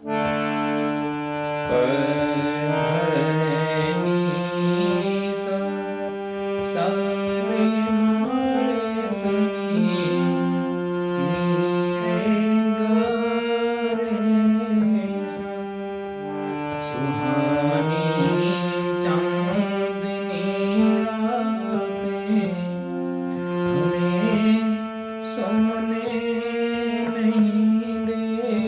प ध नि सा, सा रे मा रे सा नी रे ग रे सा। सुहानी चांदनी रातें हमें सोने नहीं देती। सुहानी चांदनी रातें।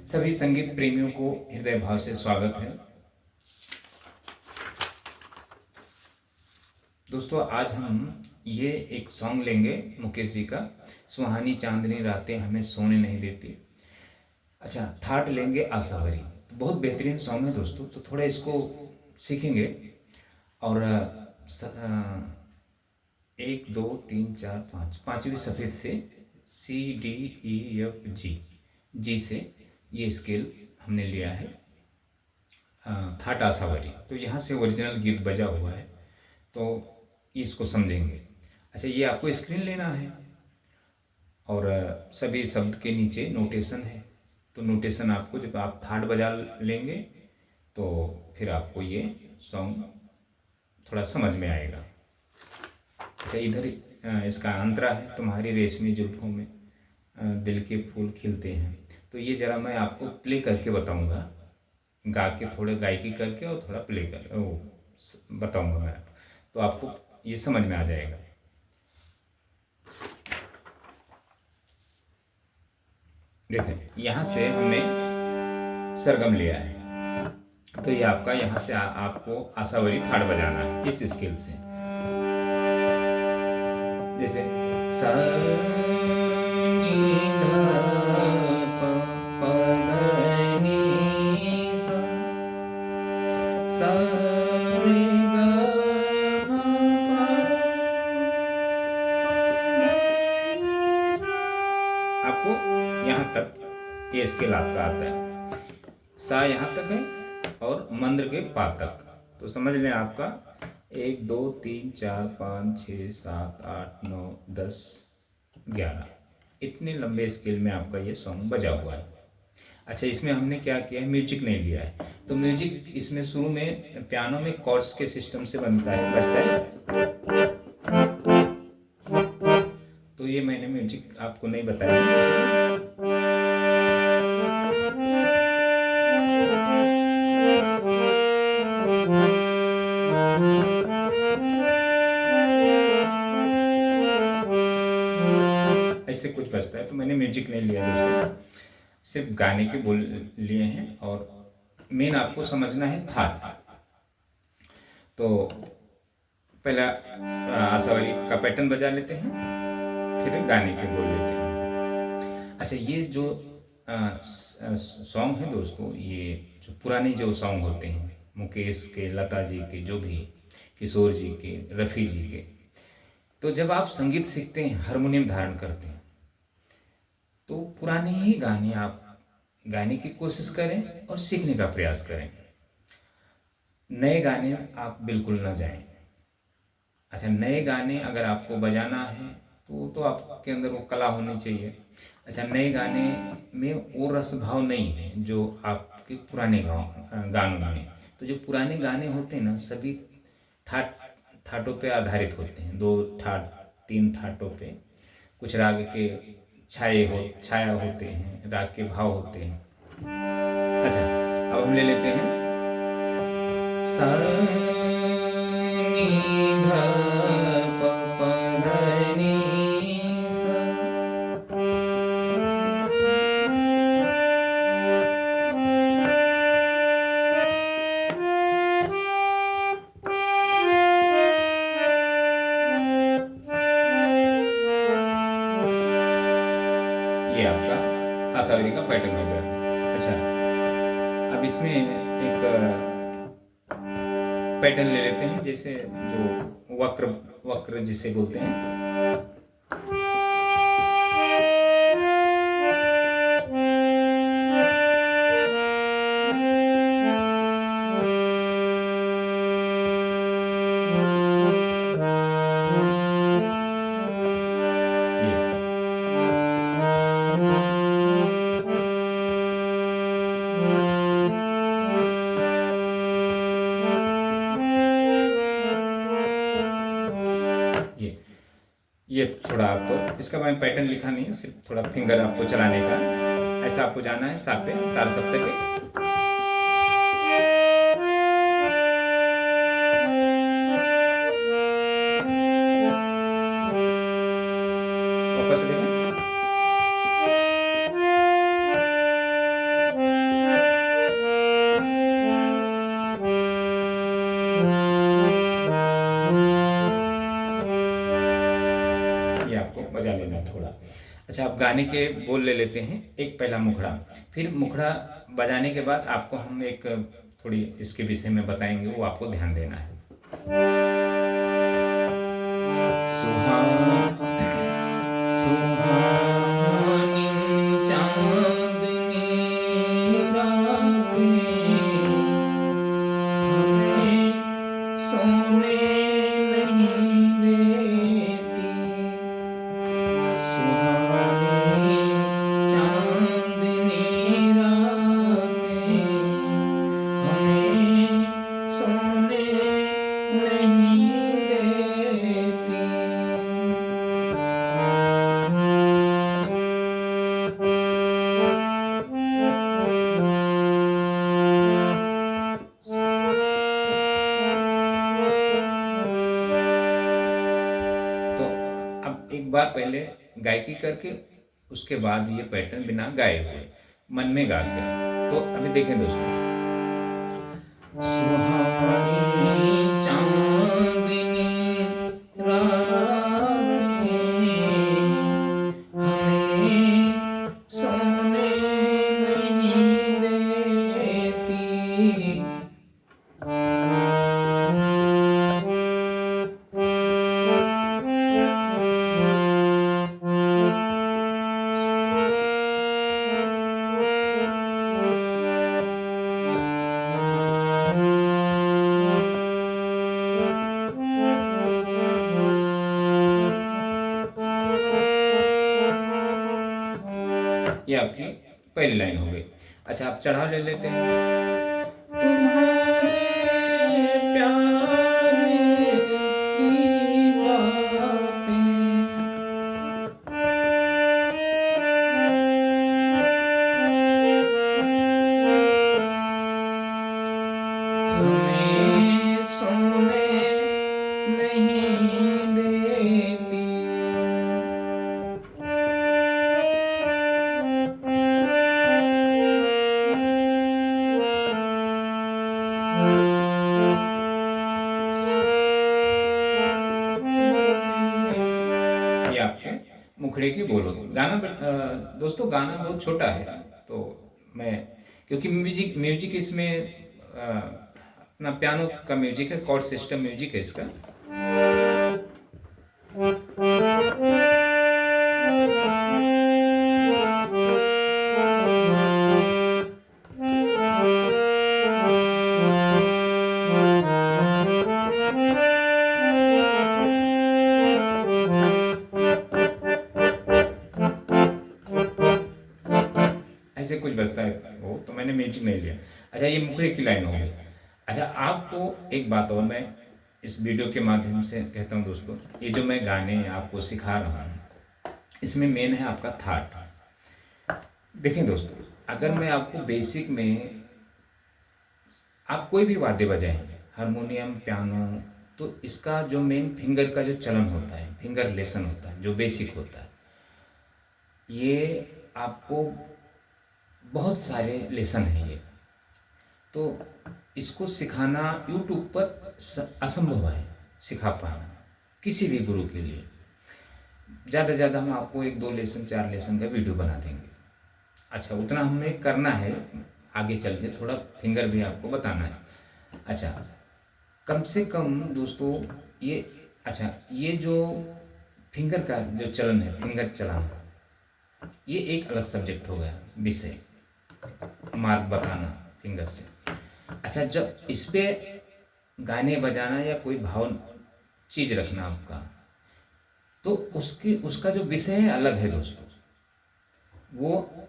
सभी संगीत प्रेमियों को हृदय भाव से स्वागत है। दोस्तों, आज हम ये एक सॉन्ग लेंगे मुकेश जी का, सुहानी चांदनी रातें हमें सोने नहीं देती। अच्छा, थाट लेंगे आशावरी। तो बहुत बेहतरीन सॉन्ग है दोस्तों, तो थोड़ा इसको सीखेंगे। और एक दो तीन चार पाँच, पाँचवीं सफ़ेद से C D E F G, जी से ये स्केल हमने लिया है। थाट आशावरी, तो यहाँ से ओरिजिनल गीत बजा हुआ है, तो इसको समझेंगे। अच्छा, ये आपको स्क्रीन लेना है और सभी शब्द के नीचे नोटेशन है। तो नोटेशन आपको जब आप थाट बजा लेंगे तो फिर आपको ये सॉन्ग थोड़ा समझ में आएगा। अच्छा, इधर इसका अंतरा है, तुम्हारी रेशमी जुल्फों में दिल के फूल खिलते हैं। तो ये ज़रा मैं आपको प्ले करके बताऊंगा, गा के थोड़े गायकी करके और थोड़ा प्ले कर बताऊंगा मैं आपको, तो आपको ये समझ में आ जाएगा। देखें, यहाँ से हमने सरगम लिया है, तो ये आपका यहाँ से आपको आशावरी थाट बजाना है इस स्केल से। जैसे सा नी धा प प ध नि सा, सा रे ग म प प ध नि सा। आपको यहाँ तक ये स्केल आपका आता है। सा यहाँ तक है और मंद्र के पा तक। तो समझ लें आपका 1 2 3 4 5 6 7 8 9 10 11 इतने लंबे स्केल में आपका ये सॉन्ग बजा हुआ है। अच्छा, इसमें हमने क्या किया है, म्यूजिक नहीं लिया है। तो म्यूजिक इसमें शुरू में पियानो में कॉर्ड्स के सिस्टम से बनता है, बजता है। तो ये मैंने म्यूजिक आपको नहीं बताया। ऐसे कुछ बजता है, तो मैंने म्यूजिक नहीं लिया दोस्तों, सिर्फ गाने के बोल लिए हैं। और मेन आपको समझना है थाट। तो पहला आशावरी का पैटर्न बजा लेते हैं, फिर गाने के बोल लेते हैं। अच्छा, ये जो सॉन्ग है दोस्तों, ये जो पुराने जो सॉन्ग होते हैं मुकेश के, लता जी के, जो भी किशोर जी के, रफ़ी जी के, तो जब आप संगीत सीखते हैं, हारमोनियम धारण करते हैं, तो पुराने ही गाने आप गाने की कोशिश करें और सीखने का प्रयास करें। नए गाने आप बिल्कुल ना जाएं। अच्छा, नए गाने अगर आपको बजाना है तो आपके अंदर वो कला होनी चाहिए। अच्छा, नए गाने में वो रस भाव नहीं है जो आपके पुराने गानों में है। तो जो पुराने गाने होते हैं ना, सभी थाट थाटों पे आधारित होते हैं, 2 ठाट 3 थाटों पे। कुछ राग के छाया होते हैं, राग के भाव होते हैं। अच्छा, अब हम ले लेते हैं सा नी धा प प ध नि सा। ये आपका आशावरी का पैटर्न हो गया। अच्छा, अब इसमें एक पैटर्न ले लेते हैं, जैसे जो वक्र वक्र जिसे बोलते हैं। ये थोड़ा आप, इसका मैं पैटर्न लिखा नहीं है, सिर्फ थोड़ा फिंगर आपको चलाने का, ऐसा आपको जाना है सा पे, तार सप्तक पे। वापस से देखें। ये आपको बजा लेना है थोड़ा। अच्छा, आप गाने के बोल ले लेते हैं, एक पहला मुखड़ा, फिर मुखड़ा बजाने के बाद आपको हम एक थोड़ी इसके विषय में बताएंगे, वो आपको ध्यान देना है। सुहानी सुहानी चांदनी रातें हमें सोने नहीं देती, सुहानी चांदनी रातें हमें सोने नहीं देती। तो अब एक बार पहले गायकी करके उसके बाद ये पैटर्न बिना गाए हुए मन में गा के, तो अभी देखें दोस्तों। सुहानी चांदनी रातें हमें सोने नहीं देती, ये आपकी पहली लाइन हो गई। अच्छा, आप चढ़ाव ले लेते हैं। तुम्हारे प्यार की बातें हमें सोने नहीं देती। ये आपके मुखड़े की बोल होगी। गाना दोस्तों गाना बहुत छोटा है, तो मैं, क्योंकि म्यूजिक म्यूजिक इसमें अपना पियानो का म्यूजिक है, कॉर्ड सिस्टम म्यूजिक है इसका। ऐसे कुछ बजता है वो, तो मैंने म्यूजिक नहीं लिया। अच्छा, ये मुखड़े की लाइन हो गई। अच्छा, आपको एक बात और मैं इस वीडियो के माध्यम से कहता हूँ दोस्तों, ये जो मैं गाने आपको सिखा रहा हूँ, इसमें मेन है आपका थाट। देखें दोस्तों, अगर मैं आपको बेसिक में, आप कोई भी वाद्य बजाएं, हारमोनियम, पियानो, तो इसका जो मेन फिंगर का जो चलन होता है, फिंगर लेसन होता है, जो बेसिक होता है, ये आपको बहुत सारे लेसन है ये, तो इसको सिखाना यूट्यूब पर असंभव है सिखा पाना किसी भी गुरु के लिए। ज़्यादा से ज़्यादा हम आपको 1-2 लेसन 4 लेसन का वीडियो बना देंगे। अच्छा, उतना हमें करना है, आगे चल के थोड़ा फिंगर भी आपको बताना है। अच्छा, कम से कम दोस्तों ये, अच्छा ये जो फिंगर का जो चलन है, फिंगर चलाना, ये एक अलग सब्जेक्ट हो गया, विषय मार्ग बताना फिंगर से। अच्छा, जब इस पे गाने बजाना या कोई भाव चीज़ रखना आपका, तो उसका जो विषय है अलग है दोस्तों। वो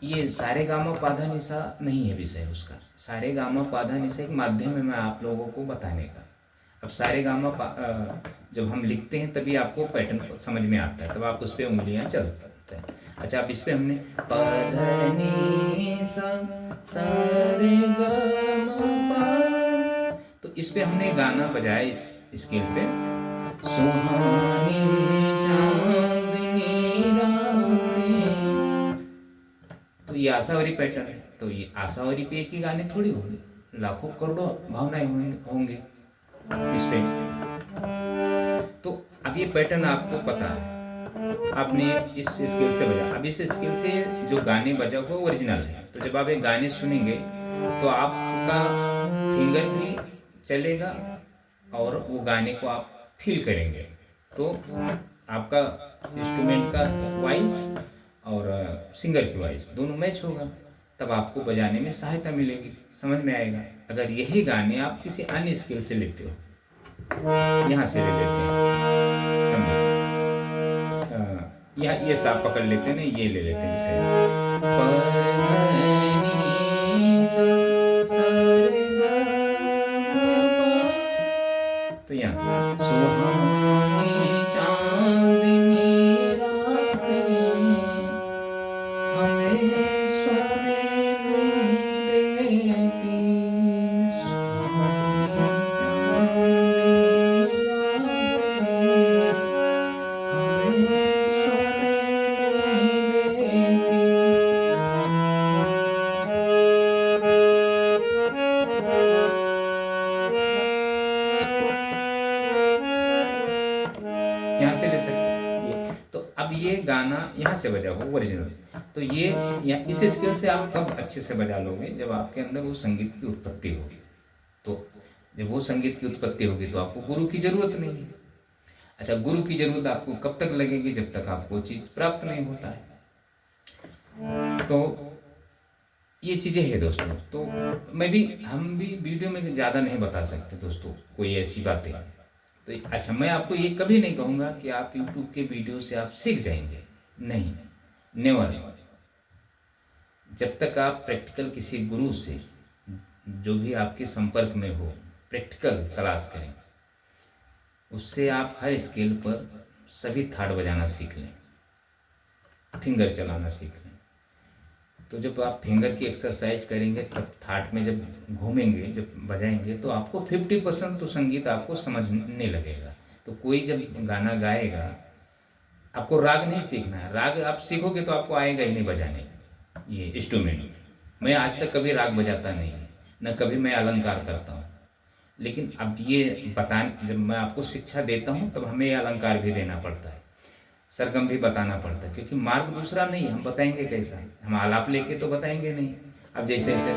ये सारे गामा पाधा निशा नहीं है विषय उसका। सारे गामा पाधा निशा एक माध्यम है मैं आप लोगों को बताने का। अब जब हम लिखते हैं तभी आपको पैटर्न समझ में आता है, तब आप उस पर उंगलियां चलते हैं। अच्छा, अब इस पे हमने प ध नि सा सा रे ग म पा, तो इस पे हमने गाना बजाया इस स्केल पे, सुहानी चांदनी रातें। तो ये आशावरी पैटर्न है। तो ये आशावरी पे एक ही गाने थोड़ी होंगे, लाखों करोड़ों भावनाएं होंगे इस पे। तो अब ये पैटर्न आपको पता है, आपने इस स्केल से बजा। अब इस स्केल से जो गाने बजा हुआ ओरिजिनल है, तो जब आप ये गाने सुनेंगे तो आपका फिंगर भी चलेगा और वो गाने को आप फील करेंगे। तो आपका इंस्ट्रूमेंट का वॉइस और सिंगर की वॉइस दोनों मैच होगा, तब आपको बजाने में सहायता मिलेगी, समझ में आएगा। अगर यही गाने आप किसी अन्य स्केल से लेते हो, यहाँ से ले लेते हैं, समझो, यहाँ ये साफ पकड़ लेते हैं ना, ये ले लेते हैं जैसे प ध नि सा सा रे ग म प, तो यहाँ सुहानी चांदनी रातें हमें सोने नहीं देती, सुहानी चांदनी रातें हमें सोने नहीं देती। यहाँ से ले सकते हैं ये। तो अब ये गाना यहाँ से बजा हो ओरिजिनल, तो ये या इस स्केल से आप कब अच्छे से बजा लोगे, जब आपके अंदर वो संगीत की उत्पत्ति होगी। तो जब वो संगीत की उत्पत्ति होगी तो आपको गुरु की जरूरत नहीं है। अच्छा, गुरु की जरूरत आपको कब तक लगेगी, जब तक आपको चीज प्राप्त नहीं होता है। तो ये चीजें हैं दोस्तों। तो हम भी वीडियो में ज़्यादा नहीं बता सकते दोस्तों कोई ऐसी बातें। तो अच्छा, मैं आपको ये कभी नहीं कहूँगा कि आप यूट्यूब के वीडियो से आप सीख जाएंगे, नहीं, नेवर। जब तक आप प्रैक्टिकल किसी गुरु से, जो भी आपके संपर्क में हो, प्रैक्टिकल तलाश करें, उससे आप हर स्केल पर सभी थाट बजाना सीख लें, फिंगर चलाना सीख लें। तो जब आप फिंगर की एक्सरसाइज करेंगे, तब थाट में जब घूमेंगे, जब बजाएंगे, तो आपको 50% तो संगीत आपको समझने लगेगा। तो कोई जब गाना गाएगा, आपको राग नहीं सीखना है, राग आप सीखोगे तो आपको आएगा ही नहीं बजाने ये इंस्ट्रूमेंट। मैं आज तक कभी राग बजाता नहीं है, न कभी मैं अलंकार करता हूँ। लेकिन अब ये जब मैं आपको शिक्षा देता हूँ, तब हमें ये अलंकार भी देना पड़ता है, सरगम भी बताना पड़ता है, क्योंकि मार्ग दूसरा नहीं है। हम बताएंगे कैसा, हम आलाप लेके तो बताएंगे नहीं। अब जैसे ऐसे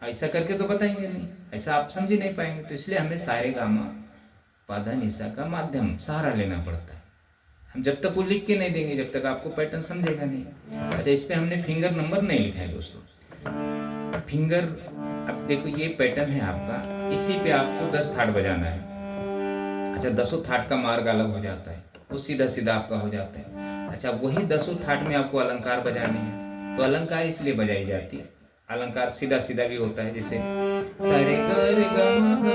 ऐसा करके तो बताएंगे नहीं, ऐसा आप समझ ही नहीं पाएंगे। तो इसलिए हमें सारे गामा पाधा निशा का माध्यम सहारा लेना पड़ता है। हम जब तक वो लिख के नहीं देंगे, जब तक आपको पैटर्न समझेगा नहीं। अच्छा, इस पे हमने फिंगर नंबर नहीं लिखा है दोस्तों। फिंगर, अब देखो ये पैटर्न है आपका, इसी पे आपको 10 थाट बजाना है। अच्छा, 10 थाट का मार्ग अलग हो जाता है, वो सीधा सीधा आपका हो जाता है। अच्छा, वही 10 थाट में आपको अलंकार बजाने हैं, तो अलंकार इसलिए बजाई जाती है, अलंकार सीधा सीधा भी होता है, जैसे सारे ग रे ग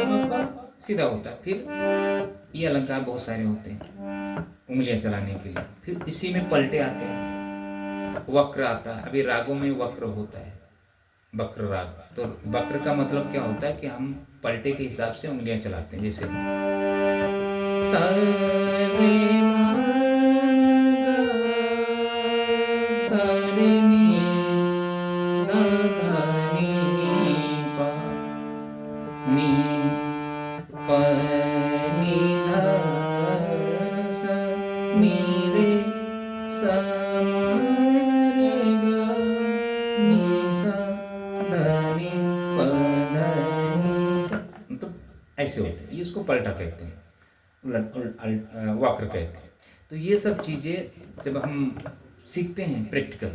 म पा, सीधा होता है। फिर ये अलंकार बहुत सारे होते हैं उंगलियां चलाने के लिए। फिर इसी में पलटे आते हैं, वक्र आता है। अभी रागों में वक्र होता है, वक्र राग। तो वक्र का मतलब क्या होता है कि हम पलटे के हिसाब से उंगलियां चलाते हैं, जैसे सा रे म ग सा रे नी सा धा नी पा नी प नी धा सा नी रे सा म रे ग नी सा धा नी प धा नी सा, मतलब ऐसे होते हैं। ये इसको पलटा कहते हैं, वक्र कहते हैं। तो ये सब चीज़ें जब हम सीखते हैं प्रैक्टिकल,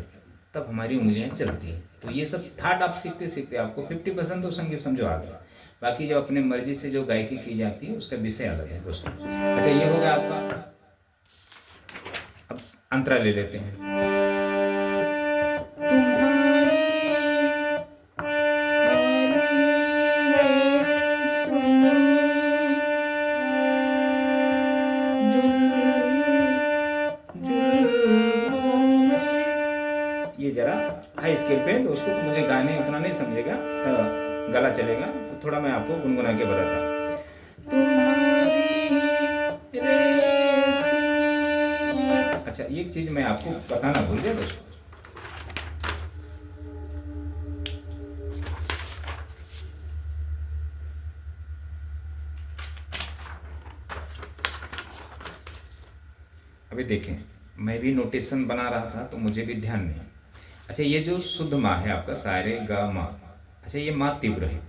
तब हमारी उंगलियां चलती हैं। तो ये सब थाट आप सीखते सीखते आपको 50% तो संगीत समझो आ गया। बाकी जो अपने मर्जी से जो गायकी की जाती है उसका विषय अलग है दोस्तों। अच्छा, ये हो गया आपका। अब अंतरा ले लेते हैं। ये जरा हाई स्केल पे है दोस्तों, तो मुझे गाने उतना नहीं समझेगा, गला चलेगा, तो थोड़ा मैं आपको गुनगुना के बताता हूँ। अच्छा, एक चीज मैं आपको बताना भूल गया दोस्तों। अभी देखें, मैं भी नोटेशन बना रहा था तो मुझे भी ध्यान नहीं। अच्छा, ये जो शुद्ध माँ है आपका, सारे गा माँ, अच्छा ये माँ तीव्र है,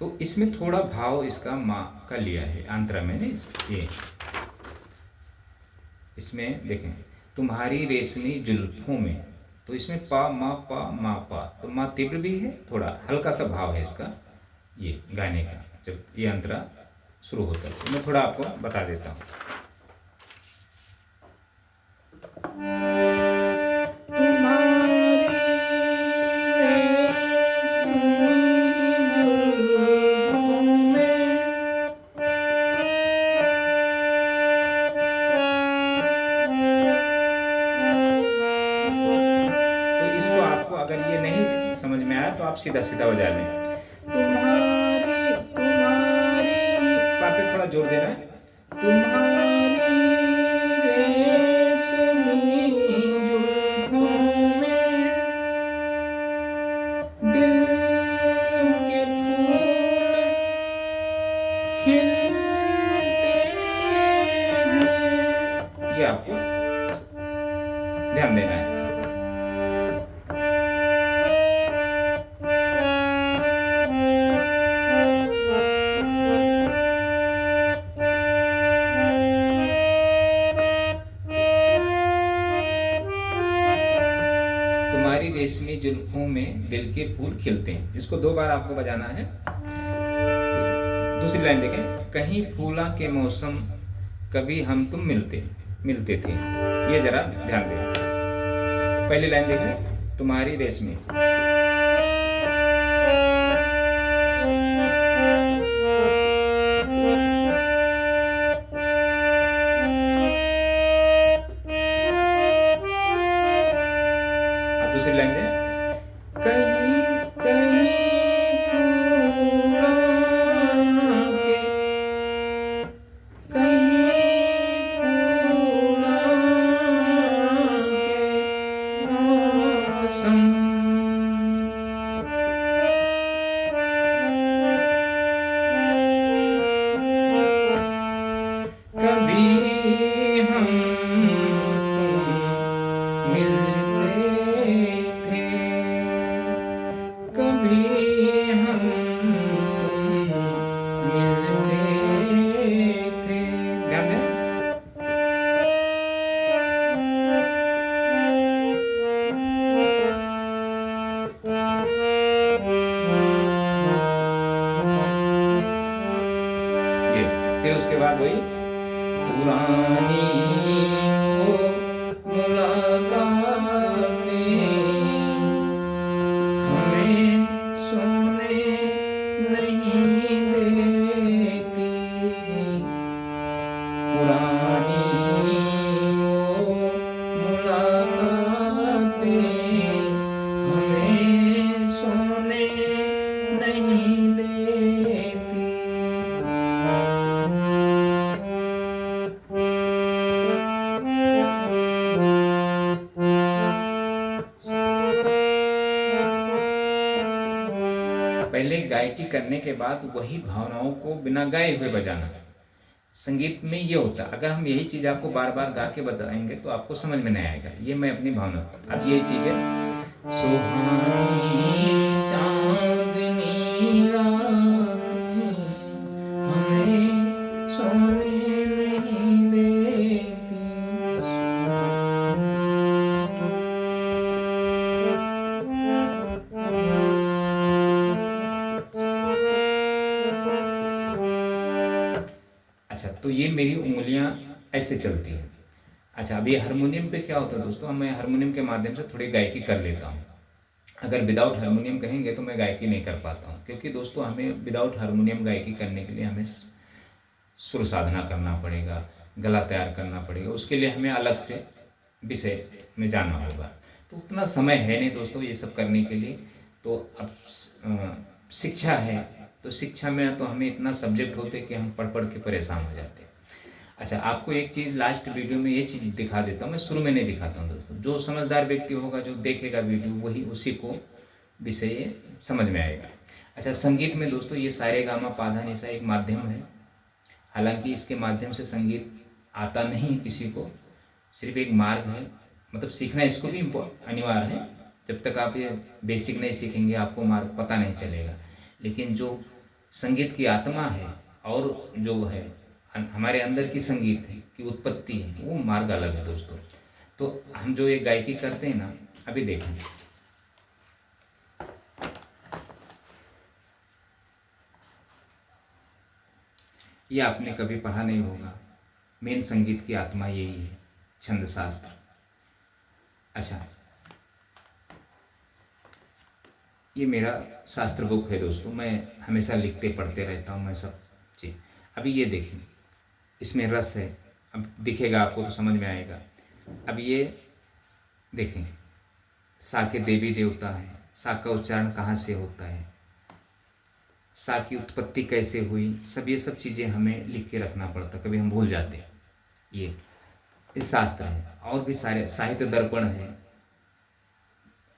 तो इसमें थोड़ा भाव इसका माँ का लिया है अंतरा मैंने। ये इसमें देखें, तुम्हारी रेशमी जुल्फों में, तो इसमें पा मा पा, तो माँ तीव्र भी है, थोड़ा हल्का सा भाव है इसका ये गाने का जब ये अंतरा शुरू होता है। तो मैं थोड़ा आपको बता देता हूँ। अगर ये नहीं समझ में आया तो आप सीधा सीधा बजा लें। तुम्हारी तुम्हारी, पा पे थोड़ा जोर देना है। तुम्हारी रेशमी जुल्फों में दिल के फूल खिलते हैं। ये आपको ध्यान देना है। तुम्हारी रेशमी जुल्फों में दिल के फूल खिलते हैं, इसको 2 बार आपको बजाना है। दूसरी लाइन देखें, कहीं फूला के मौसम कभी हम तुम मिलते थे। ये जरा ध्यान दें। पहली लाइन देख लें, तुम्हारी रेशमी, दूसरी लाइन दें, कहीं कहीं फूलों के, कहीं फूलों के मौसम, कभी हम तुम मिलते थे, कभी हम तुम मिलते थे। ध्यान दें। ये फिर उसके बाद वही पुरानी वो मुलाकातें हमें सोने नहीं देती, पुरानी वो मुलाकातें हमें सोने नहीं देती। पहले गायकी करने के बाद वही भावनाओं को बिना गाए हुए बजाना। संगीत में ये होता है, अगर हम यही चीज़ आपको बार बार गा के बताएंगे तो आपको समझ में नहीं आएगा। ये मैं अपनी भावना, अब ये चीज़ है, सुहानी चांदनी रातें हमें सोने नहीं देती, कैसे चलती है। अच्छा, अब ये हारमोनियम पे क्या होता है दोस्तों, मैं हारमोनियम के माध्यम से थोड़ी गायकी कर लेता हूँ। अगर विदाउट हारमोनियम कहेंगे तो मैं गायकी नहीं कर पाता हूँ, क्योंकि दोस्तों हमें विदाउट हारमोनियम गायकी करने के लिए हमें सुर साधना करना पड़ेगा, गला तैयार करना पड़ेगा, उसके लिए हमें अलग से विषय में जाना होगा। तो उतना समय है नहीं दोस्तों ये सब करने के लिए। तो अब शिक्षा है, तो शिक्षा में तो हमें इतना सब्जेक्ट होते कि हम पढ़ पढ़ के परेशान हो जाते हैं। अच्छा, आपको एक चीज़ लास्ट वीडियो में ये चीज़ दिखा देता हूँ, मैं शुरू में नहीं दिखाता हूँ दोस्तों। जो समझदार व्यक्ति होगा, जो देखेगा वीडियो, वही उसी को विषय समझ में आएगा। अच्छा, संगीत में दोस्तों ये सारे गामा पा धा नि सा एक माध्यम है। हालांकि इसके माध्यम से संगीत आता नहीं किसी को, सिर्फ एक मार्ग है। मतलब सीखना इसको भी अनिवार्य है। जब तक आप ये बेसिक नहीं सीखेंगे आपको मार्ग पता नहीं चलेगा। लेकिन जो संगीत की आत्मा है और जो है हमारे अंदर की संगीत है की उत्पत्ति है, वो मार्ग अलग है दोस्तों। तो हम जो ये गायकी करते हैं ना, अभी देखें, ये आपने कभी पढ़ा नहीं होगा। मेन संगीत की आत्मा यही है, छंद शास्त्र। अच्छा, ये मेरा शास्त्र बुक है दोस्तों, मैं हमेशा लिखते पढ़ते रहता हूँ मैं सब जी। अभी ये देखिए, इसमें रस है, अब दिखेगा आपको तो समझ में आएगा। अब ये देखें, सा के देवी देवता है, सा का उच्चारण कहाँ से होता है, सा की उत्पत्ति कैसे हुई, सब ये सब चीज़ें हमें लिख के रखना पड़ता, कभी हम भूल जाते हैं। ये शास्त्र है। और भी सारे साहित्य दर्पण है,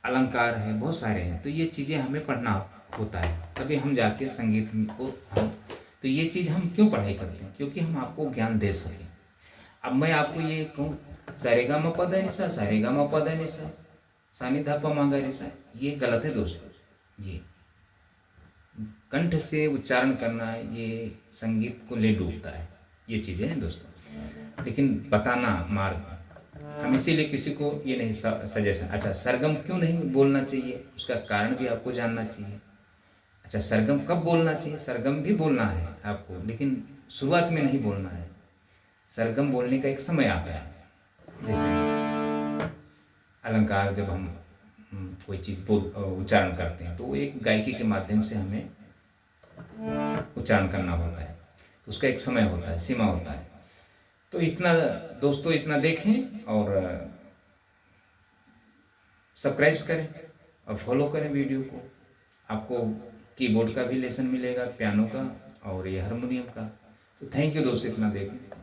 अलंकार है, बहुत सारे हैं। तो ये चीज़ें हमें पढ़ना होता है, तभी हम जाके संगीत को हम, तो ये चीज़ हम क्यों पढ़ाई करते हैं, क्योंकि हम आपको ज्ञान दे सकें। अब मैं आपको ये कहूँ सारेगा म प ध नि सा, सारेगा म प ध नि सा, सा नि ध प म ग रे सा, ये गलत है दोस्तों। ये कंठ से उच्चारण करना ये संगीत को ले डूबता है, ये चीज़ें हैं दोस्तों। लेकिन बताना मार्ग, हम इसीलिए किसी को ये नहीं सजेशन। अच्छा, सरगम क्यों नहीं बोलना चाहिए, उसका कारण भी आपको जानना चाहिए। अच्छा, सरगम कब बोलना चाहिए, सरगम भी बोलना है आपको, लेकिन शुरुआत में नहीं बोलना है। सरगम बोलने का एक समय आता है। जैसे अलंकार जब हम कोई चीज़ उच्चारण करते हैं तो वो एक गायकी के माध्यम से हमें उच्चारण करना होता है, तो उसका एक समय होता है, सीमा होता है। तो इतना दोस्तों, इतना देखें और सब्सक्राइब करें और फॉलो करें वीडियो को। आपको कीबोर्ड का भी लेसन मिलेगा, पियानो का और ये हारमोनियम का। तो थैंक यू दोस्तों, इतना देखें।